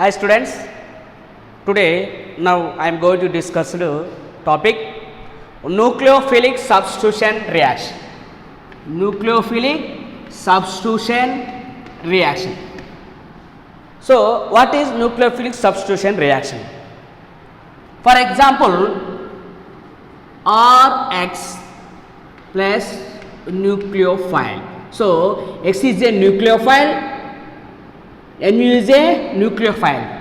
Hi students, today now I am going to discuss the topic nucleophilic substitution reaction. Nucleophilic substitution reaction. So what is nucleophilic substitution reaction? For example, Rx plus nucleophile. So X is a nucleophile, Nu is a nucleophile.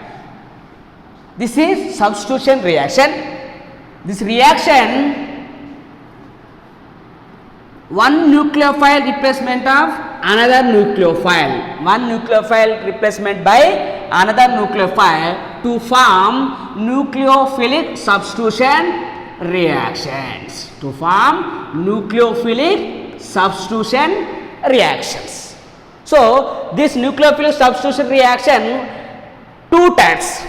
This is substitution reaction. This reaction, one nucleophile replacement of another nucleophile, one nucleophile replacement by another nucleophile to form nucleophilic substitution reactions. To form nucleophilic substitution reactions. So this nucleophilic substitution reaction, two types.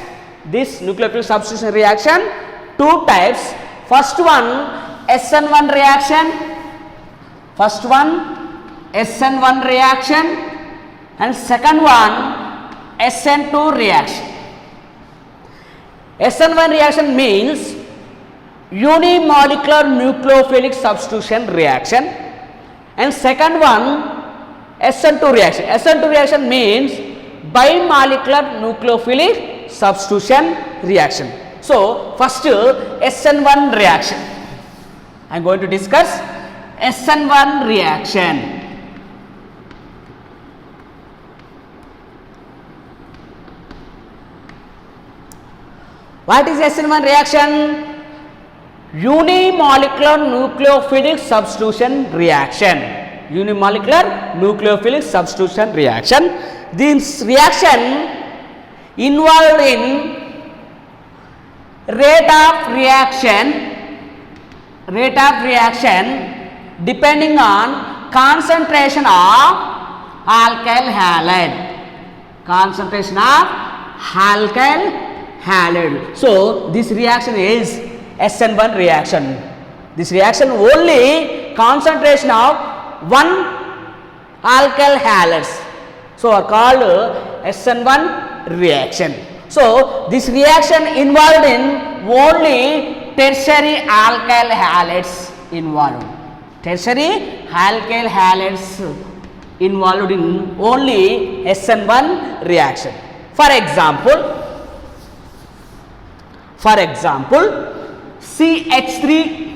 This nucleophilic substitution reaction, two types. First one, SN1 reaction. First one, SN1 reaction, and second one, SN2 reaction. SN1 reaction means unimolecular nucleophilic substitution reaction, and second one, SN2 reaction. SN2 reaction means bimolecular nucleophilic substitution reaction. So first SN1 reaction. I am going to discuss SN1 reaction. What is SN1 reaction? Unimolecular nucleophilic substitution reaction. Unimolecular nucleophilic substitution reaction. This reaction involved in rate of reaction depending on concentration of alkyl halide. Concentration of alkyl halide. So this reaction is SN1 reaction. This reaction only concentration of one alkyl halides, so are called SN1 reaction. So this reaction involved in only tertiary alkyl halides involved. Tertiary alkyl halides involved in only SN1 reaction. For example, CH3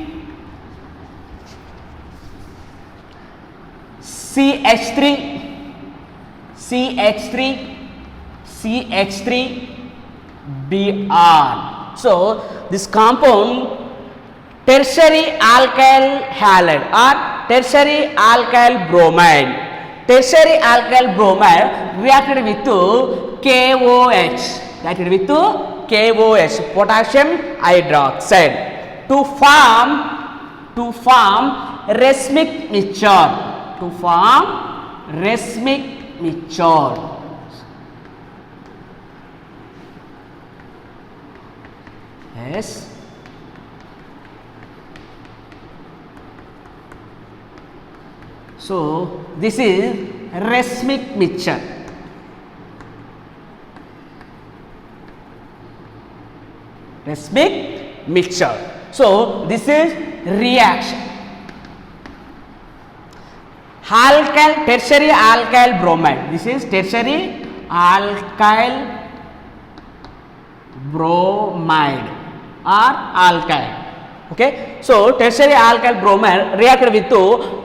Br. So this compound tertiary alkyl halide or tertiary alkyl bromide. Tertiary alkyl bromide reacted with KOH. Reacted with KOH, potassium hydroxide, to form racemic mixture. To form racemic mixture. Yes. So this is racemic mixture. Racemic mixture. So this is reaction. Alkyl, tertiary alkyl bromide. This is tertiary alkyl bromide or alkyl. Okay. So tertiary alkyl bromide reacted with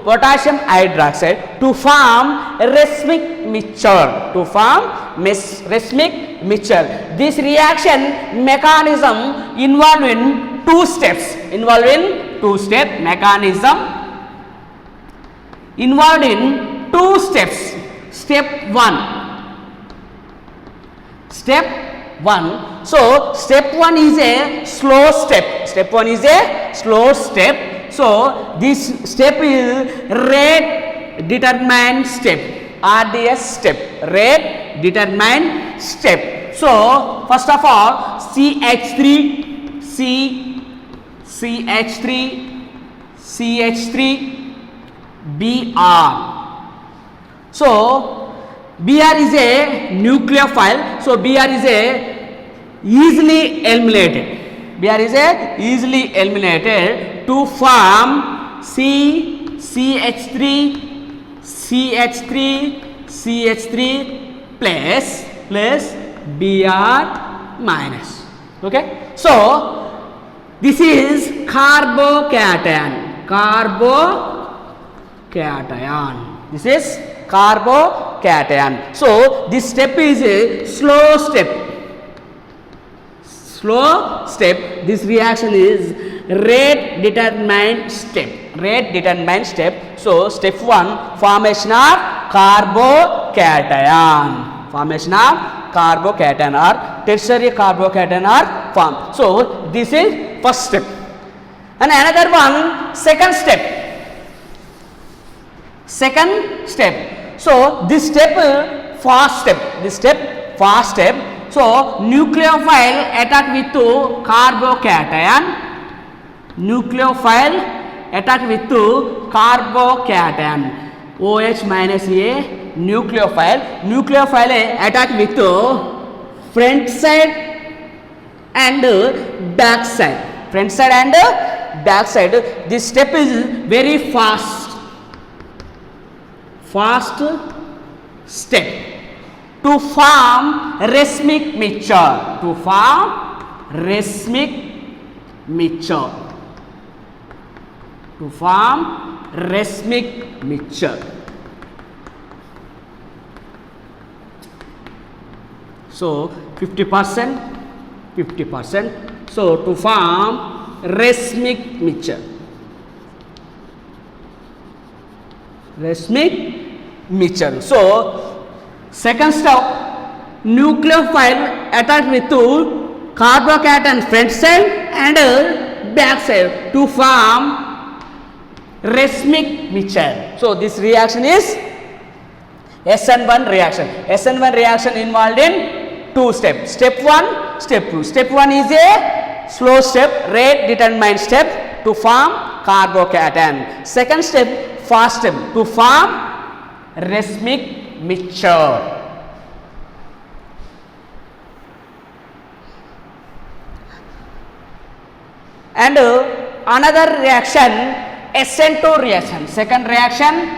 potassium hydroxide to form racemic mixture. To form racemic mixture. This reaction mechanism involved in two steps. Mechanism involved in two steps. Step 1. So step 1 is a slow step. So this step is rate determined step. RDS step. Rate determined step. So first of all, CH3 Br. So Br is a nucleophile, so Br is a easily eliminated. Br is a easily eliminated to form CH3, CH3, CH3 plus Br minus. Okay, so this is carbocation. This is carbocation. So this step is a slow step. This reaction is rate determined step. So step 1, formation of carbocation or tertiary carbocation are formed. So this is first step. And another one, second step. So this step fast step. So nucleophile attack with carbocation. OH minus A nucleophile attack with front side and back side. This step is very fast step to form racemic mixture. So 50%. So to form racemic mixture. So second step, nucleophile attack with carbocation front side and back side to form racemic mixture. So this reaction is SN1 reaction. SN1 reaction involved in two steps. Step 1, step 2. Step 1 is a slow step, rate determined step to form carbocation. Second step, fast step to form racemic mixture. And another reaction, SN2 reaction. Second reaction,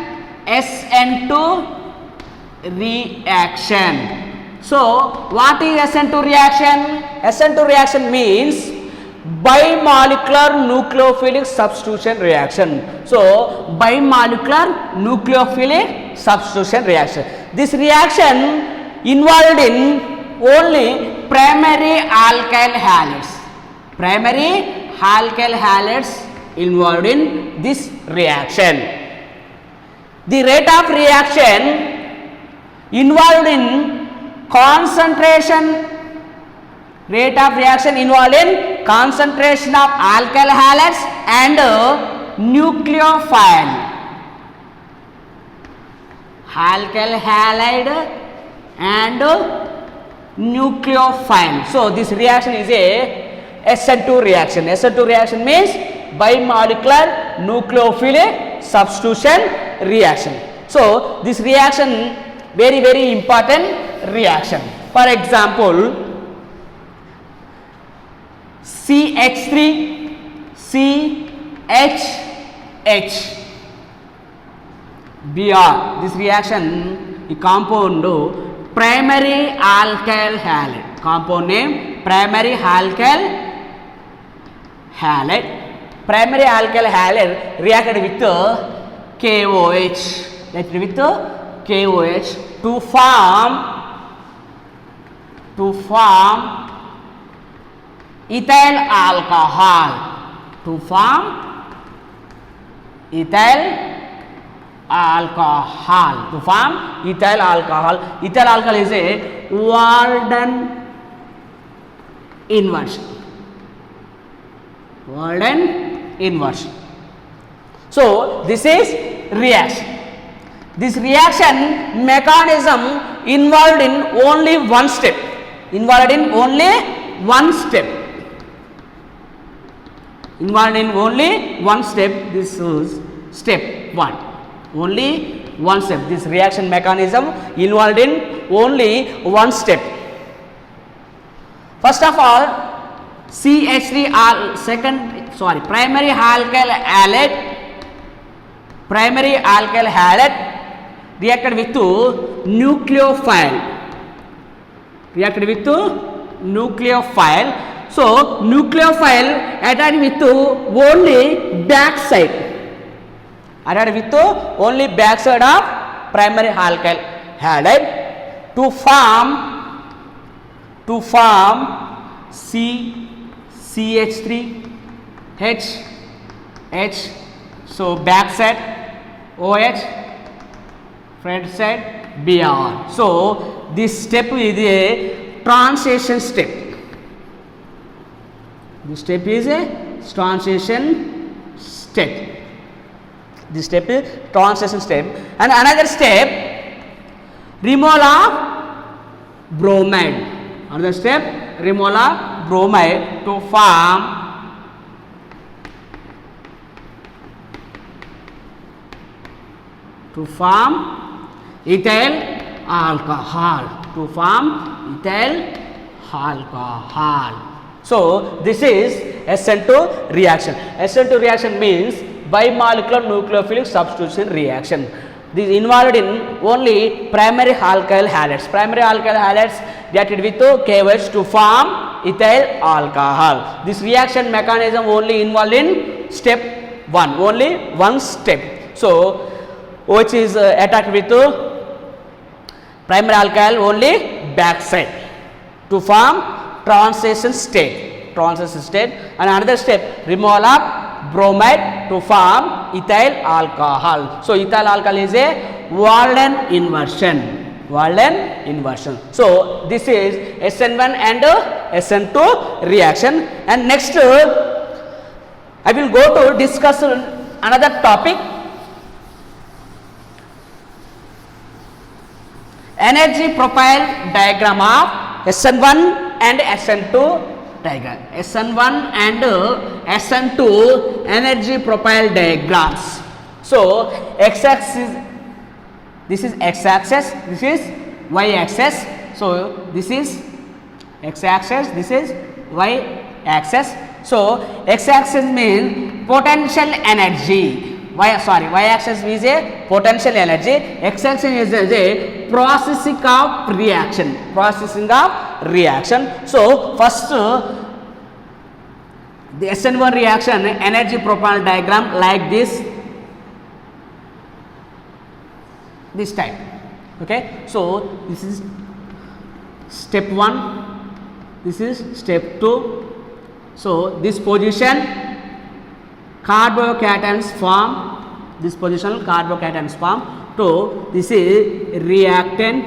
SN2 reaction. So what is SN2 reaction? SN2 reaction means bimolecular nucleophilic substitution reaction. So bimolecular nucleophilic substitution reaction. This reaction involved in only primary alkyl halides involved in this reaction. The rate of reaction involved in concentration of alkyl halides and nucleophile. Alkyl halide and nucleophile. So this reaction is a SN2 reaction. SN2 reaction means bimolecular nucleophilic substitution reaction. So this reaction very important reaction. For example, CH3 CHH Br. This reaction, the compound primary alkyl halide. Compound name primary alkyl halide. Primary alkyl halide reacted with KOH. Reacted with KOH to form ethyl alcohol. Ethyl alcohol is a Walden inversion. So this is reaction. This reaction mechanism involved in only one step. This is step 1. Only one step. This reaction mechanism involved in only one step. First of all, CH3 primary alkyl halide reacted with nucleophile. So nucleophile added with only backside of primary alkyl halide to form CH3H. So backside OH, front side Br. So this step is a transition step. This step is a transition step. This step is transition step. And another step, removal of bromide. Another step, removal of bromide to form ethyl alcohol. So this is SN2 reaction. SN2 reaction means bimolecular nucleophilic substitution reaction. This is involved in only primary alkyl halides. Primary alkyl halides reacted with KOH to form ethyl alcohol. This reaction mechanism only involved in step 1, only one step. So OH is attacked with primary alkyl only backside to form transition state. And another step, removal of bromide to form ethyl alcohol. So ethyl alcohol is a Walden inversion. So this is SN1 and SN2 reaction. And next I will go to discuss another topic, energy profile diagram of SN1 and SN2 diagram. SN1 and SN2 energy profile diagrams. So x-axis, this is x-axis, this is y-axis. So this is x-axis, this is y-axis. So x-axis means potential energy. Y-axis is a potential energy. X-axis is a processing of reaction. So first the SN1 reaction energy profile diagram like this type. Okay, so this is step 1, this is step 2. So this position carbocations form, to this is reactant,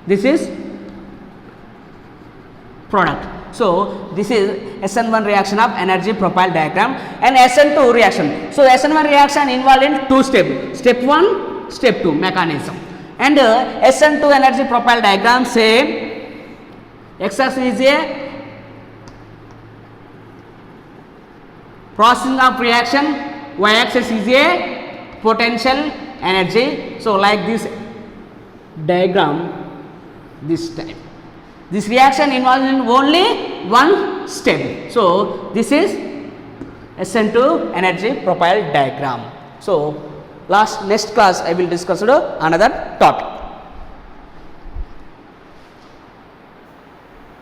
this is product. So this is SN1 reaction of energy profile diagram and SN2 reaction. So SN1 reaction involved in 2 steps, step 1, step 2 mechanism. And SN2 energy profile diagram same. X-axis is a processing of reaction, y-axis is a potential energy. So like this diagram, this type. This reaction involves in only one step. So this is SN2 energy profile diagram. So next class I will discuss another topic.